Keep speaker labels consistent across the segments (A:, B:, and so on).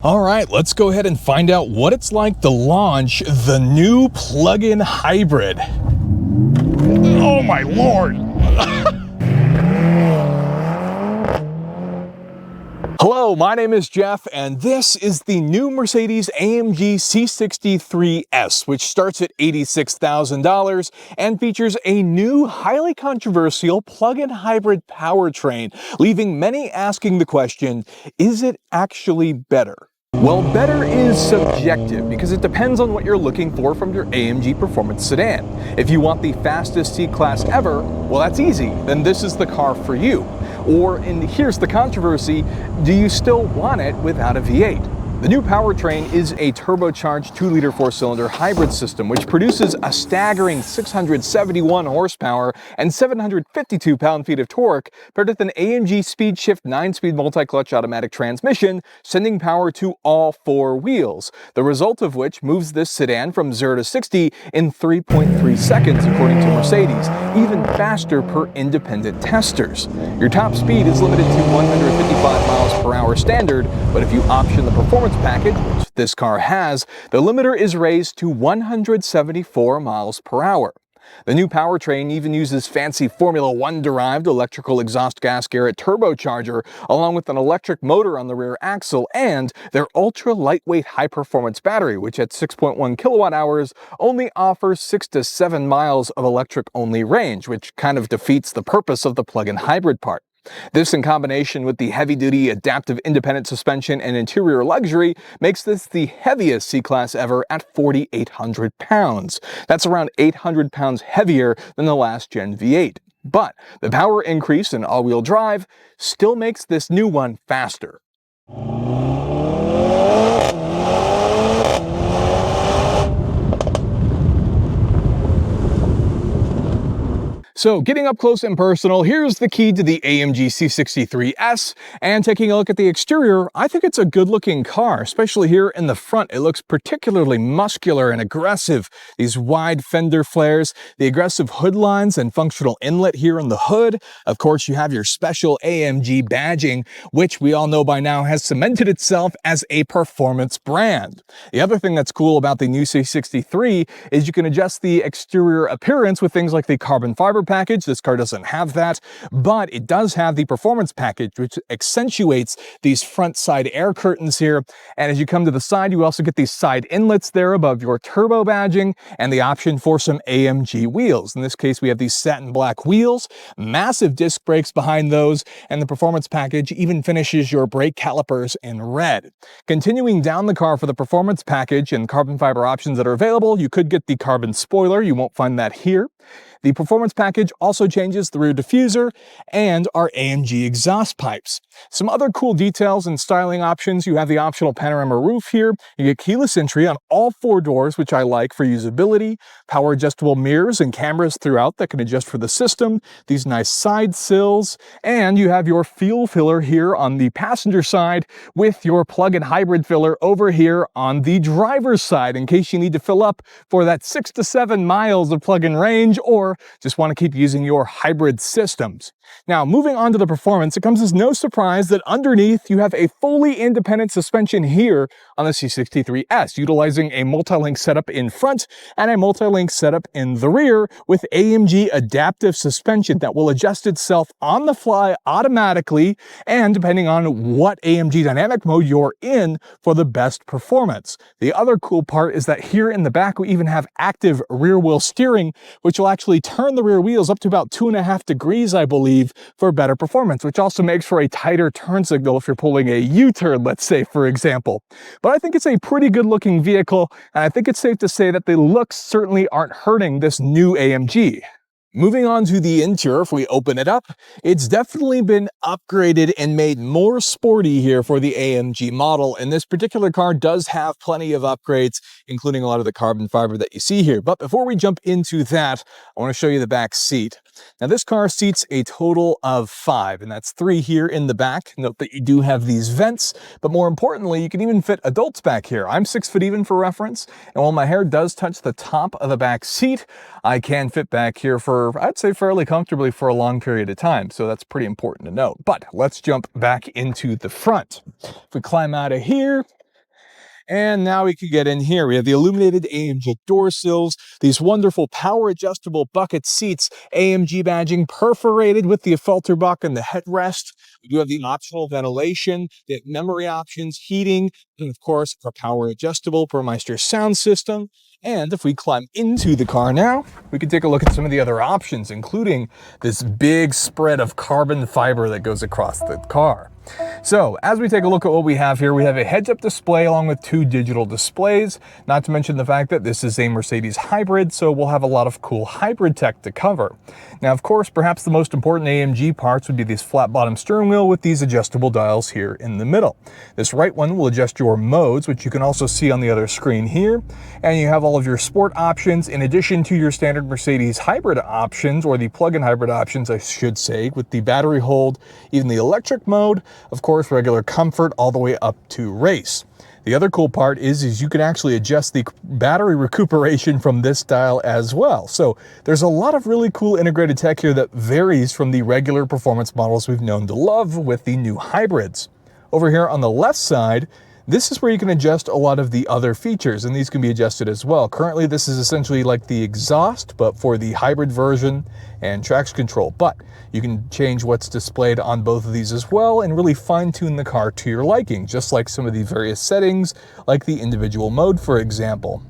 A: All right, let's go ahead and find out what it's like to launch the new plug-in hybrid. Oh my Lord! Hello, my name is Jeff, and this is the new Mercedes AMG C63 S, which starts at $86,000 and features a new, highly controversial plug-in hybrid powertrain, leaving many asking the question, is it actually better? Well, better is subjective because it depends on what you're looking for from your AMG performance sedan. If you want the fastest C-Class ever, well, that's easy. Then this is the car for you. Or, and here's the controversy, do you still want it without a V8? The new powertrain is a turbocharged 2-liter 4-cylinder hybrid system, which produces a staggering 671 horsepower and 752 pound-feet of torque, paired with an AMG Speed Shift 9-speed multi-clutch automatic transmission, sending power to all 4 wheels, the result of which moves this sedan from 0 to 60 in 3.3 seconds, according to Mercedes, even faster per independent testers. Your top speed is limited to 155 miles per hour standard, but if you option the performance package, which this car has, the limiter is raised to 174 miles per hour. The new powertrain even uses fancy Formula One derived electrical exhaust gas Garrett turbocharger, along with an electric motor on the rear axle and their ultra lightweight high performance battery, which at 6.1 kilowatt hours only offers 6 to 7 miles of electric only range, which kind of defeats the purpose of the plug-in hybrid part. This, in combination with the heavy-duty adaptive independent suspension and interior luxury, makes this the heaviest C-Class ever at 4,800 pounds. That's around 800 pounds heavier than the last gen V8. But the power increase in all-wheel drive still makes this new one faster. So getting up close and personal, here's the key to the AMG C63 S, and taking a look at the exterior, I think it's a good looking car, especially here in the front. It looks particularly muscular and aggressive. These wide fender flares, the aggressive hood lines and functional inlet here in the hood. Of course, you have your special AMG badging, which we all know by now has cemented itself as a performance brand. The other thing that's cool about the new C63 is you can adjust the exterior appearance with things like the carbon fiber package. This car doesn't have that, but it does have the performance package, which accentuates these front side air curtains here. And as you come to the side, you also get these side inlets there above your turbo badging and the option for some AMG wheels. In this case, we have these satin black wheels, massive disc brakes behind those, and the performance package even finishes your brake calipers in red. Continuing down the car for the performance package and carbon fiber options that are available, you could get the carbon spoiler. You won't find that here. The performance package also changes the rear diffuser and our AMG exhaust pipes. Some other cool details and styling options, you have the optional panorama roof here. You get keyless entry on all 4 doors, which I like for usability, power adjustable mirrors and cameras throughout that can adjust for the system, these nice side sills, and you have your fuel filler here on the passenger side with your plug-in hybrid filler over here on the driver's side in case you need to fill up for that 6 to 7 miles of plug-in range or just want to keep using your hybrid systems. Now, moving on to the performance, it comes as no surprise that underneath you have a fully independent suspension here on the C63 S, utilizing a multi-link setup in front and a multi-link setup in the rear with AMG adaptive suspension that will adjust itself on the fly automatically and depending on what AMG dynamic mode you're in for the best performance. The other cool part is that here in the back we even have active rear wheel steering, which will actually turn the rear wheels up to about 2.5 degrees, I believe, for better performance, which also makes for a tighter turn signal if you're pulling a U-turn, let's say, for example. But I think it's a pretty good looking vehicle, and I think it's safe to say that the looks certainly aren't hurting this new AMG. Moving on to the interior, if we open it up, it's definitely been upgraded and made more sporty here for the AMG model. And this particular car does have plenty of upgrades, including a lot of the carbon fiber that you see here. But before we jump into that, I want to show you the back seat. Now, this car seats a total of 5, and that's 3 here in the back. Note that you do have these vents, but more importantly, you can even fit adults back here. I'm 6 foot even for reference, and while my hair does touch the top of the back seat, I can fit back here for, I'd say, fairly comfortably for a long period of time, so that's pretty important to note. But let's jump back into the front. If we climb out of here, And now we can get in here. We have the illuminated AMG door sills, these wonderful power adjustable bucket seats, AMG badging perforated with the Falterbach and the headrest. We do have the optional ventilation, the memory options, heating, and of course, our power adjustable Burmeister sound system. And if we climb into the car now, we can take a look at some of the other options, including this big spread of carbon fiber that goes across the car. So as we take a look at what we have here, we have a heads-up display along with 2 digital displays, not to mention the fact that this is a Mercedes hybrid, so we'll have a lot of cool hybrid tech to cover. Now, of course, perhaps the most important AMG parts would be this flat-bottom steering wheel with these adjustable dials here in the middle. This right one will adjust your modes, which you can also see on the other screen here, and you have all of your sport options in addition to your standard Mercedes hybrid options, or the plug-in hybrid options, I should say, with the battery hold, even the electric mode, of course, regular comfort, all the way up to race. The other cool part is you can actually adjust the battery recuperation from this dial as well. So there's a lot of really cool integrated tech here that varies from the regular performance models we've known to love with the new hybrids. Over here on the left side, this is where you can adjust a lot of the other features, and these can be adjusted as well. Currently, this is essentially like the exhaust, but for the hybrid version and traction control. But you can change what's displayed on both of these as well and really fine-tune the car to your liking, just like some of the various settings, like the individual mode, for example.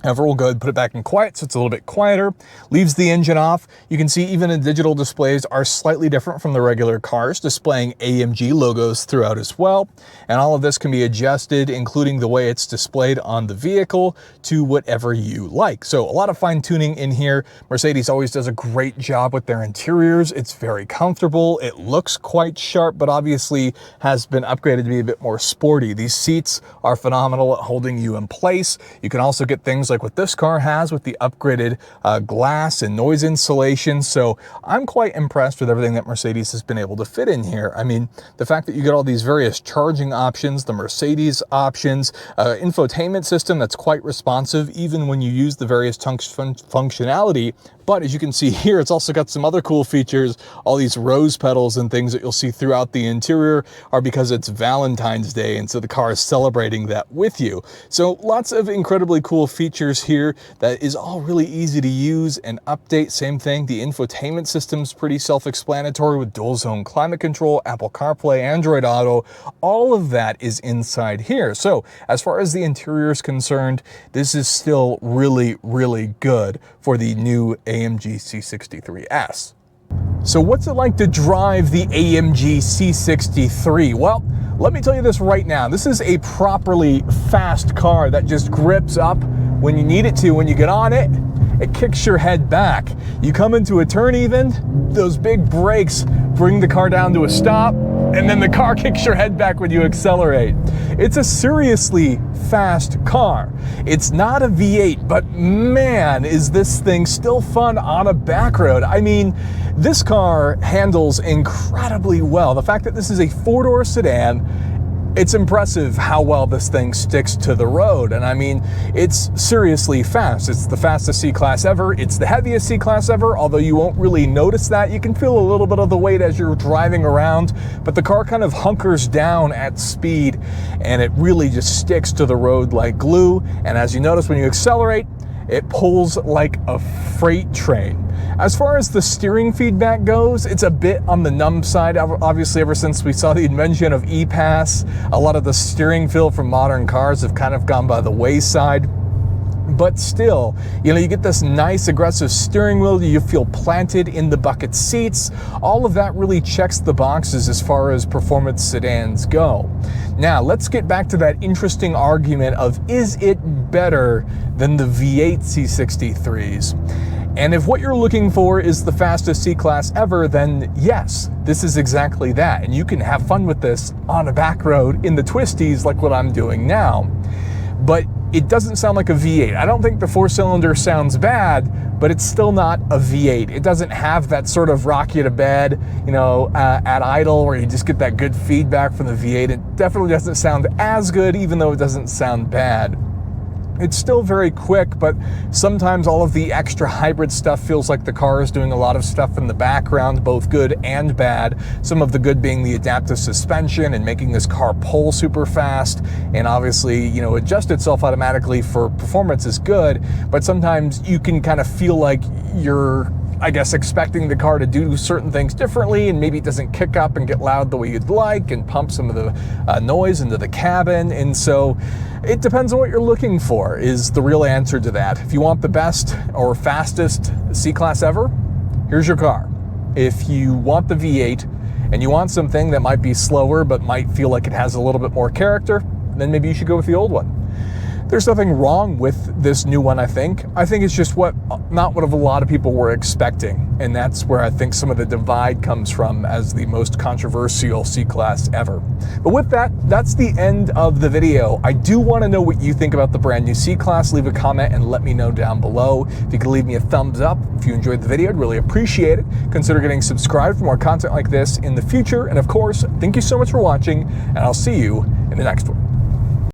A: However, we'll go ahead and put it back in quiet so it's a little bit quieter. Leaves the engine off. You can see even the digital displays are slightly different from the regular cars, displaying AMG logos throughout as well. And all of this can be adjusted, including the way it's displayed on the vehicle, to whatever you like. So a lot of fine tuning in here. Mercedes always does a great job with their interiors. It's very comfortable. It looks quite sharp, but obviously has been upgraded to be a bit more sporty. These seats are phenomenal at holding you in place. You can also get things like what this car has with the upgraded glass and noise insulation. So I'm quite impressed with everything that Mercedes has been able to fit in here. I mean, the fact that you get all these various charging options, the Mercedes options, infotainment system that's quite responsive even when you use the various functionality. But as you can see here, it's also got some other cool features. All these rose petals and things that you'll see throughout the interior are because it's Valentine's Day, and so the car is celebrating that with you. So lots of incredibly cool features here that is all really easy to use and update. Same thing, the infotainment system's pretty self-explanatory with dual zone climate control, Apple CarPlay, Android Auto. All of that is inside here. So as far as the interior is concerned, this is still really, really good for the new AMG C63S. So what's it like to drive the AMG C63? Well, let me tell you this right now. This is a properly fast car that just grips up when you need it to. When you get on it, it kicks your head back. You come into a turn even, those big brakes bring the car down to a stop, and then the car kicks your head back when you accelerate. It's a seriously fast car. It's not a V8, but man, is this thing still fun on a back road. I mean, this car handles incredibly well. The fact that this is a 4-door sedan, it's impressive how well this thing sticks to the road. And I mean, it's seriously fast. It's the fastest C-Class ever. It's the heaviest C-Class ever, although you won't really notice that. You can feel a little bit of the weight as you're driving around, but the car kind of hunkers down at speed and it really just sticks to the road like glue. And as you notice when you accelerate, it pulls like a freight train. As far as the steering feedback goes, it's a bit on the numb side. Obviously, ever since we saw the invention of E-Pass, a lot of the steering feel from modern cars have kind of gone by the wayside. But still, you know, you get this nice aggressive steering wheel, you feel planted in the bucket seats. All of that really checks the boxes as far as performance sedans go. Now, let's get back to that interesting argument of, is it better than the V8 C63s? And if what you're looking for is the fastest C-Class ever, then yes, this is exactly that. And you can have fun with this on a back road in the twisties like what I'm doing now. But it doesn't sound like a V8. I don't think the 4-cylinder sounds bad, but it's still not a V8. It doesn't have that sort of rock you to bed, you know, at idle where you just get that good feedback from the V8. It definitely doesn't sound as good, even though it doesn't sound bad. It's still very quick, but sometimes all of the extra hybrid stuff feels like the car is doing a lot of stuff in the background, both good and bad. Some of the good being the adaptive suspension and making this car pull super fast, and obviously, you know, adjust itself automatically for performance is good, but sometimes you can kind of feel like you're, I guess, expecting the car to do certain things differently, and maybe it doesn't kick up and get loud the way you'd like and pump some of the noise into the cabin. And so it depends on what you're looking for is the real answer to that. If you want the best or fastest C-Class ever, here's your car. If you want the V8 and you want something that might be slower but might feel like it has a little bit more character, then maybe you should go with the old one. There's nothing wrong with this new one, I think. I think it's just not what a lot of people were expecting. And that's where I think some of the divide comes from as the most controversial C-Class ever. But with that, that's the end of the video. I do want to know what you think about the brand new C-Class. Leave a comment and let me know down below. If you could leave me a thumbs up if you enjoyed the video, I'd really appreciate it. Consider getting subscribed for more content like this in the future. And of course, thank you so much for watching, and I'll see you in the next one.